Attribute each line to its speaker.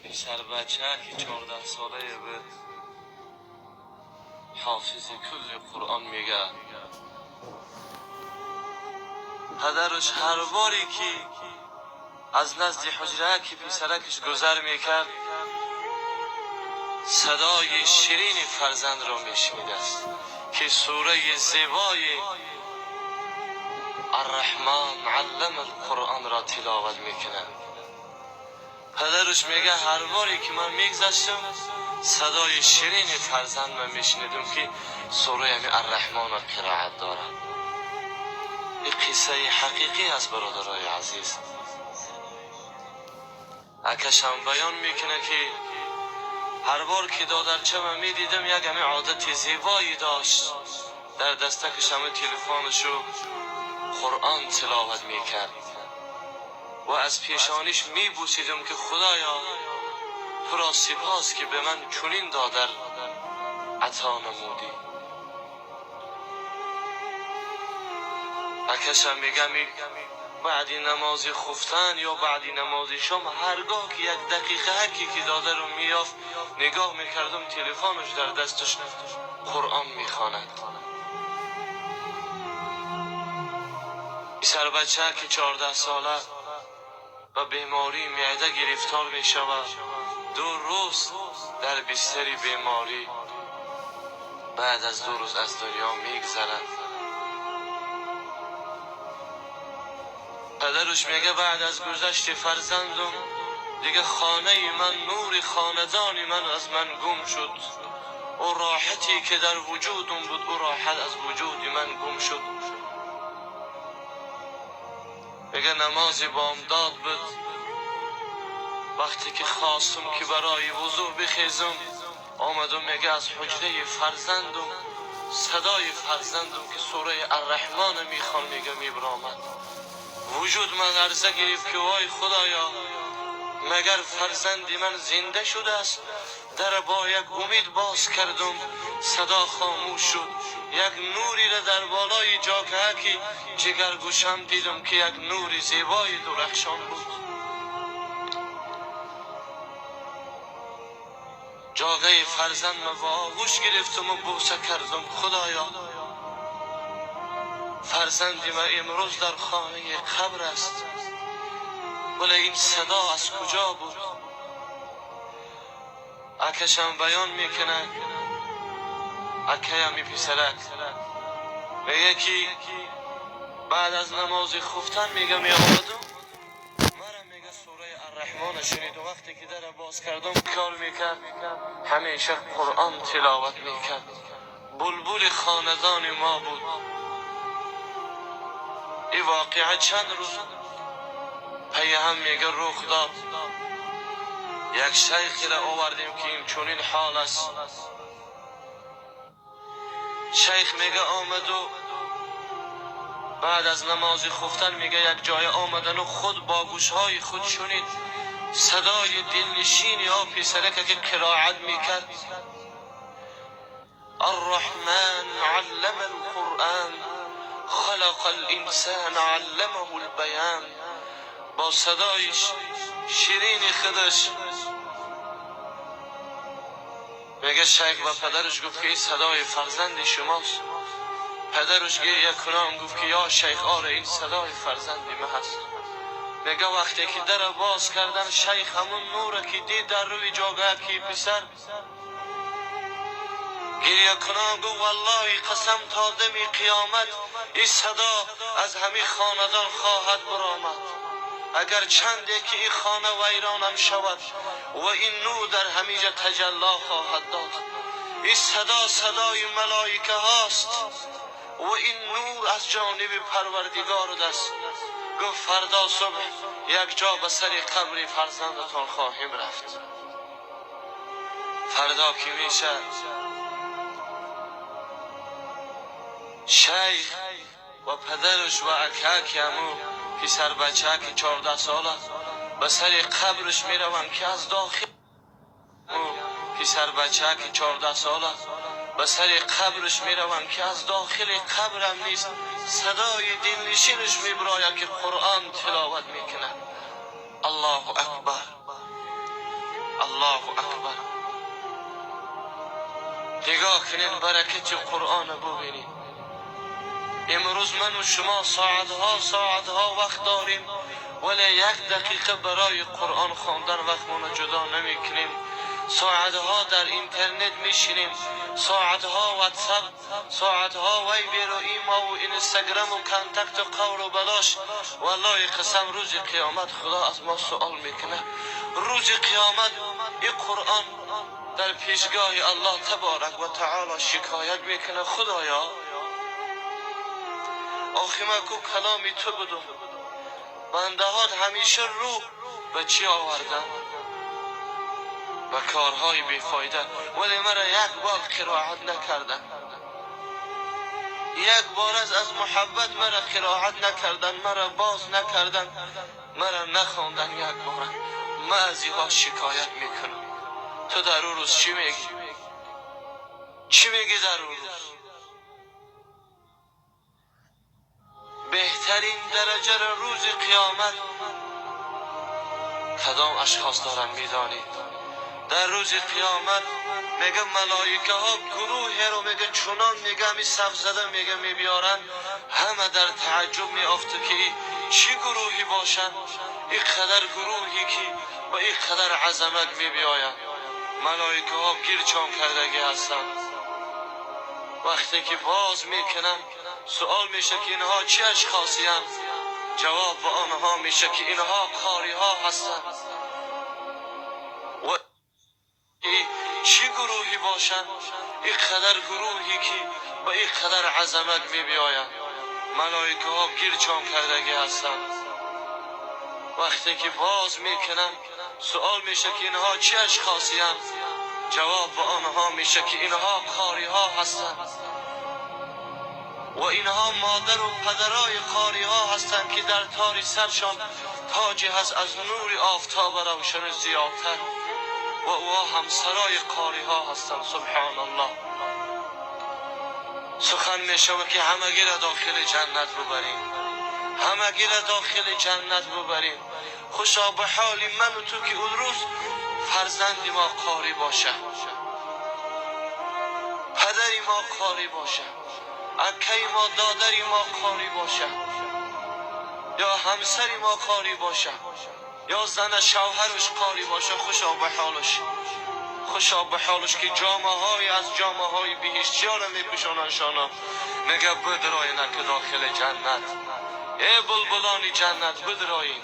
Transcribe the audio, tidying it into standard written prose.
Speaker 1: پسر بچه که 14 ساله به حافظ کل قرآن میگه پدرش هر باری که از نزد حجره که پسرکش گذر میکرد صدای شیرین فرزند را میشنیده است که سوره زیبای الرحمن علم القرآن را تلاوت میکنه. پدرش میگه هر باری که من میگذشتم صدای شیرین فرزند من میشنیدم که سوره الرحمن را قرائت داره. این قصه حقیقی است برادرای عزیز. اکشم بیان میکنه که هر بار که دادرچه من میدیدم یک همه عادت زیبایی داشت، در دستکش همه تلفنشو قرآن تلاوت میکرد و از پیشانیش میبوسیدم که خدایا تو را سپاس که به من چنین دادر عطا نمودی. اکشم میگم بعدی نماز خفتن یا بعدی نماز شام هرگاه که یک دقیقه هرکی که داده رو میافت نگاه میکردم تلفنش در دستش قرآن میخواند. پسر بچه که 14 ساله و بیماری معده گرفتار میشود 2 روز در بستر بیماری بعد از 2 روز از دنیا میگذرد. پدرش میگه بعد از گذشت فرزندم دیگه خانه من نور خاندان من از من گم شد و راحتی که در وجودم بود او راحت از وجود من گم شد. میگه نماز بامداد بود وقتی که خواستم که برای وضو بخیزم آمدم میگه از حجره فرزندم صدای فرزندم که سوره الرحمن میخوان میگه میبرامد. وجود من لرزه گرفت که وای خدایا مگر فرزندی من زنده شده است. در با یک امید باز کردم صدا خاموش شد. یک نوری را در بالای جاکه که جگر گوشم دیدم که یک نوری زیبای درخشان بود. جاگه فرزند من با آغوش گرفتم و بوسه کردم خدایا فرزندی من امروز در خانه قبر است ولی این صدا از کجا بود؟ اکشم بیان میکنه اکیمی پسرک میگه که بعد از نماز خفتن میگه میامدم مرا میگه سوره الرحمن شنید و وقتی که در باز کردم کار میکرد همیشه قرآن تلاوت میکرد. بلبل خاندان ما بود. این واقعه چند روز پی هم میگه رخ داد. یک شیخی را آوردیم که این چنین حال است. شیخ میگه آمد و بعد از نماز خفتن میگه یک جای آمدن و خود با گوشهای خود شنید صدای دلنشینی ها پسرک که قرائت میکرد الرحمن علم القرآن خلق الانسان علمه البیان. با صدای شیرین خودش میگه شیخ و پدرش گفت که این صدای فرزند شماست. پدرش گریه کنان گفت که یا شیخ آره این صدای فرزند من هست. میگه وقتی که در باز کردن شیخ همون نوره که دید در روی جاگه که پسر گریه کنان گفت والله قسم تا دم قیامت این صدا از همین خاندان خواهد برآمد. اگر چندی که این خانه ویرانم شود و این نور در همیجا تجلا خواهد داد. این صدا صدای ملائکه هاست و این نور از جانب پروردگار است. گفت فردا صبح یک جا به سر قبر فرزندتان خواهیم رفت. فردا که میشه شیخ و پدرش و اکاکی همو پسر بچه که 14 ساله به سر قبرش میروم که از داخل پسر بچه که 14 ساله به سر قبرش میروم که از داخل قبرم نیست صدای دلنشینش میبراید که قرآن تلاوت میکنه. الله اکبر. الله اکبر. نگاه کنین برکت قرآن ببینین. امروز من و شما ساعتها وقت داریم ولی یک دقیقه برای قرآن خواندن وقتمون جدا نمی کنیم. ساعتها در اینترنت میشینیم، ساعتها واتساپ، ساعتها وایبر و ایما و اینستاگرام و کانتکت و قول و بلاش. والله قسم روز قیامت خدا از ما سوال میکنه. روز قیامت این قرآن در پیشگاه الله تبارک و تعالی شکایت میکنه خدایا آخی من کو کلامی تو بدم، بنده هات همیشه رو به چی آوردن؟ به کارهای بیفایده، ولی مرا یک بار قرائت نکردن، یک بار از محبت مرا قرائت نکردن، مرا باز نکردن، مرا نخواندن یک بار. من از اینها شکایت میکنم. تو در اون روز چی میگی؟ چی میگی در اون روز؟ بهترین درجه روز قیامت کدام اشخاص دارن میدانید؟ در روز قیامت میگه ملائکه ها گروه رو میگه چنان میگه می صف زده میگه میبیارن، همه در تعجب میافته که چی گروهی باشن، این قدر گروهی که با این قدر عظمت میبیاین. ملائکه ها گیرچان کردگی هستن. وقتی که باز میکنن سوال میشه که اینها چه اشخاصی هستند؟ جواب به آنها میشه که اینها قاری ها هستند. و چی گروهی باشند؟ این قدر گروهی که با این قدر عظمت میبیاین. ملائکه ها گیرچان کردگی هستند. وقتی که باز میکنن سوال میشه که اینها چه اشخاصی هستند؟ جواب به آنها میشه که اینها قاری ها هستند. و اینها مادر و پدرای قاری ها هستند که در تار سرشان تاجی هست از نور آفتاب روشن زیادتر، و او همسرای قاری ها هستند. سبحان الله. سخن می شود که همگی را داخل جنت ببریم، همگی را داخل جنت ببریم. خوشا به حال من و تو که اون روز فرزندی ما قاری باشه، پدری ما قاری باشه، اکهی ما دادری ما قاری باشه، یا همسری ما قاری باشه، یا زن شوهرش قاری باشه. خوشا به حالش، خوشا به حالش که جامعه های از جامعه های بهشتی ها را میپوشانن شانا. میگه بدرایین که داخل جنت، ای بلبلان جنت بدرایین.